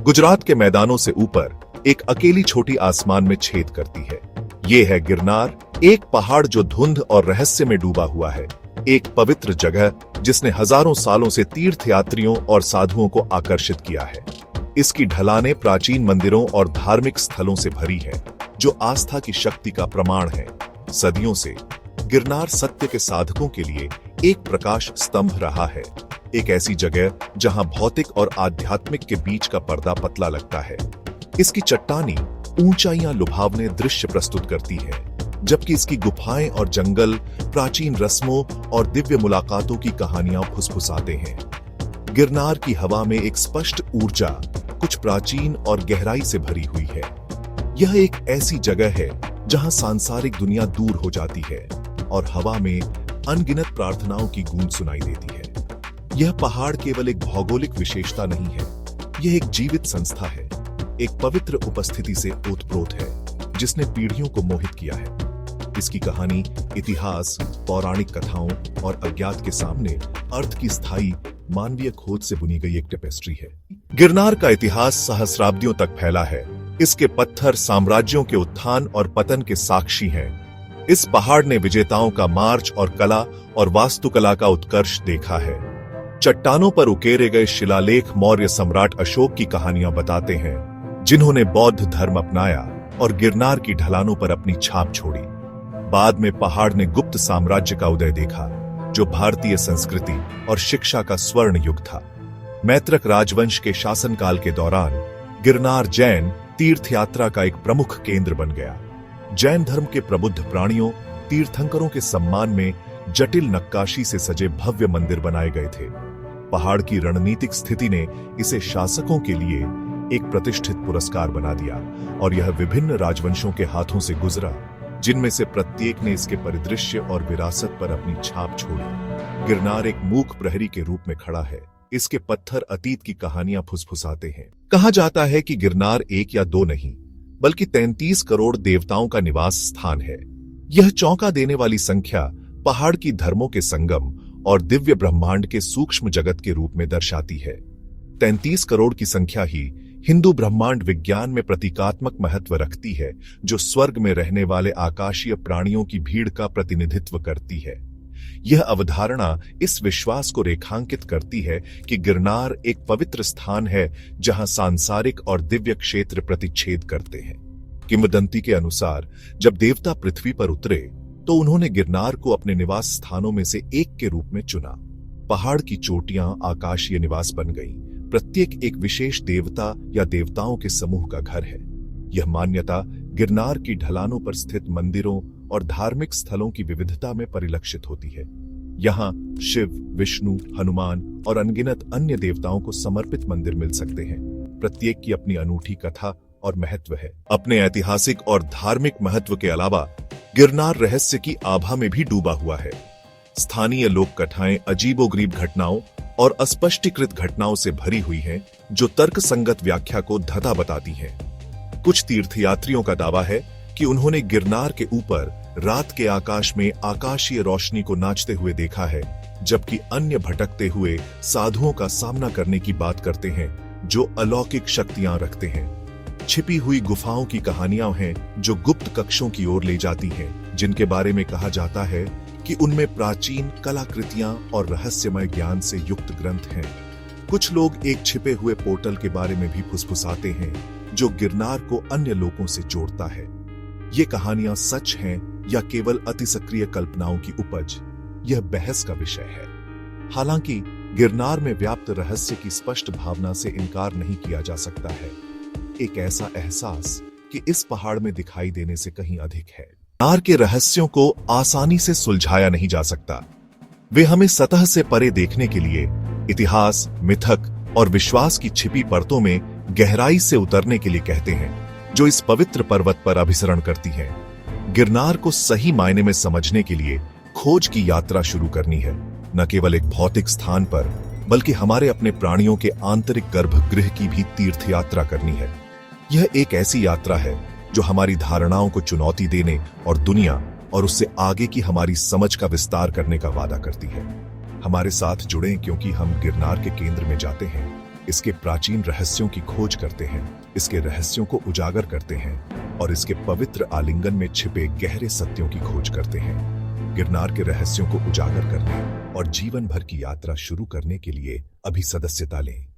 गुजरात के मैदानों से ऊपर एक अकेली छोटी आसमान में छेद करती है। ये है गिरनार, एक पहाड़ जो धुंध और रहस्य में डूबा हुआ है। एक पवित्र जगह जिसने हजारों सालों से तीर्थयात्रियों और साधुओं को आकर्षित किया है। इसकी ढलानें प्राचीन मंदिरों और धार्मिक स्थलों से भरी है, जो आस्था की शक्ति का प्रमाण है। सदियों से गिरनार सत्य के साधकों के लिए एक प्रकाश स्तंभ रहा है, एक ऐसी जगह जहां भौतिक और आध्यात्मिक के बीच का पर्दा पतला लगता है। इसकी चट्टानी ऊंचाइयां लुभावने दृश्य प्रस्तुत करती है, जबकि इसकी गुफाएं और जंगल प्राचीन रस्मों और दिव्य मुलाकातों की कहानियां फुसफुसाते हैं। गिरनार की हवा में एक स्पष्ट ऊर्जा, कुछ प्राचीन और गहराई से भरी हुई है। यह एक ऐसी जगह है जहां सांसारिक दुनिया दूर हो जाती है और हवा में अनगिनत प्रार्थनाओं की गूंज सुनाई देती है। यह पहाड़ केवल एक भौगोलिक विशेषता नहीं है, यह एक जीवित संस्था है, एक पवित्र उपस्थिति से ओतप्रोत है, जिसने पीढ़ियों को मोहित किया है। इसकी कहानी इतिहास, पौराणिक कथाओं और अज्ञात के सामने अर्थ की स्थायी मानवीय खोज से बुनी गई एक टेपेस्ट्री है। गिरनार का इतिहास सहस्राब्दियों तक फैला है। इसके पत्थर साम्राज्यों के उत्थान और पतन के साक्षी हैं। इस पहाड़ ने विजेताओं का मार्च और कला और वास्तुकला का उत्कर्ष देखा है। चट्टानों पर उकेरे गए शिलालेख मौर्य सम्राट अशोक की कहानियां बताते हैं, जिन्होंने बौद्ध धर्म अपनाया और गिरनार की ढलानों पर अपनी छाप छोड़ी। बाद में पहाड़ ने गुप्त साम्राज्य का उदय देखा, जो भारतीय संस्कृति और शिक्षा का स्वर्ण युग था। मैत्रक राजवंश के शासनकाल के दौरान गिरनार जैन तीर्थयात्रा का एक प्रमुख केंद्र बन गया। जैन धर्म के प्रबुद्ध प्राणियों, तीर्थंकरों के सम्मान में जटिल नक्काशी से सजे भव्य मंदिर बनाए गए थे। पहाड़ की रणनीतिक स्थिति ने इसे शासकों के लिए एक प्रतिष्ठित पुरस्कार बना दिया और यह विभिन्न राजवंशों के हाथों से गुजरा, जिनमें से प्रत्येक ने इसके परिदृश्य और विरासत पर अपनी छाप छोड़ी। गिरनार एक मूक प्रहरी के रूप में खड़ा है। इसके पत्थर अतीत की कहानियां फुसफुसाते हैं। कहा जाता है कि गिरनार एक या दो नहीं, बल्कि 33 करोड़ देवताओं का निवास स्थान है। यह चौंका देने वाली संख्या पहाड़ की धर्मों के संगम और दिव्य ब्रह्मांड के सूक्ष्म जगत के रूप में दर्शाती है। 33 करोड़ की संख्या ही हिंदू ब्रह्मांड विज्ञान में प्रतीकात्मक महत्व रखती है, जो स्वर्ग में रहने वाले आकाशीय प्राणियों की भीड़ का प्रतिनिधित्व करती है। यह अवधारणा इस विश्वास को रेखांकित करती है कि गिरनार एक पवित्र स्थान है, जहां सांसारिक और दिव्य क्षेत्र प्रतिच्छेद करते हैं। किंवदंती के अनुसार जब देवता पृथ्वी पर उतरे, तो उन्होंने गिरनार को अपने निवास स्थानों में से एक के रूप में चुना। पहाड़ की चोटियां आकाशीय निवास बन गईं। प्रत्येक एक विशेष देवता या देवताओं के समूह का घर है। यह मान्यता गिरनार की ढलानों पर स्थित मंदिरों और धार्मिक स्थलों की विविधता में परिलक्षित होती है। यहाँ शिव, विष्णु, हनुमान और अनगिनत अन्य देवताओं को समर्पित मंदिर मिल सकते हैं। प्रत्येक की अपनी अनूठी कथा और महत्व है। अपने ऐतिहासिक और धार्मिक महत्व के अलावा गिरनार रहस्य की आभा में भी डूबा हुआ है। स्थानीय लोक कथाएं अजीबोगरीब घटनाओं और अस्पष्टीकृत घटनाओं से भरी हुई हैं, जो तर्कसंगत व्याख्या को धता बताती हैं। कुछ तीर्थयात्रियों का दावा है कि उन्होंने गिरनार के ऊपर रात के आकाश में आकाशीय रोशनी को नाचते हुए देखा है, जबकि अन्य भटकते हुए साधुओं का सामना करने की बात करते हैं, जो अलौकिक शक्तियां रखते हैं। छिपी हुई गुफाओं की कहानियां हैं, जो गुप्त कक्षों की ओर ले जाती हैं, जिनके बारे में कहा जाता है कि उनमें प्राचीन कलाकृतियां और रहस्यमय ज्ञान से युक्त ग्रंथ हैं। कुछ लोग एक छिपे हुए पोर्टल के बारे में भी फुसफुसाते हैं, जो गिरनार को अन्य लोकों से जोड़ता है। ये कहानियां सच हैं या केवल अतिसक्रिय कल्पनाओं की उपज, यह बहस का विषय है। हालांकि गिरनार में व्याप्त रहस्य की स्पष्ट भावना से इनकार नहीं किया जा सकता है। एक ऐसा एहसास कि इस पहाड़ में दिखाई देने से कहीं अधिक है। गिरनार के रहस्यों को आसानी से सुलझाया नहीं जा सकता। वे हमें सतह से परे देखने के लिए इतिहास, मिथक और विश्वास की छिपी परतों में गहराई से उतरने के लिए कहते हैं, जो इस पवित्र पर्वत पर अभिसरण करती हैं। गिरनार को सही मायने में समझने के लिए खोज की यात्रा शुरू करनी है, न केवल एक भौतिक स्थान पर, बल्कि हमारे अपने प्राणियों के आंतरिक गर्भगृह की भी तीर्थ यात्रा करनी है। यह एक ऐसी यात्रा है जो हमारी धारणाओं को चुनौती देने और दुनिया और उससे आगे की हमारी समझ का विस्तार करने का वादा करती है। हमारे साथ जुड़ें, क्योंकि हम गिरनार के केंद्र में जाते हैं इसके प्राचीन रहस्यों की खोज करते हैं, इसके रहस्यों को उजागर करते हैं और इसके पवित्र आलिंगन में छिपे गहरे सत्यों की खोज करते हैं। गिरनार के रहस्यों को उजागर करने और जीवन भर की यात्रा शुरू करने के लिए अभी सदस्यता लें।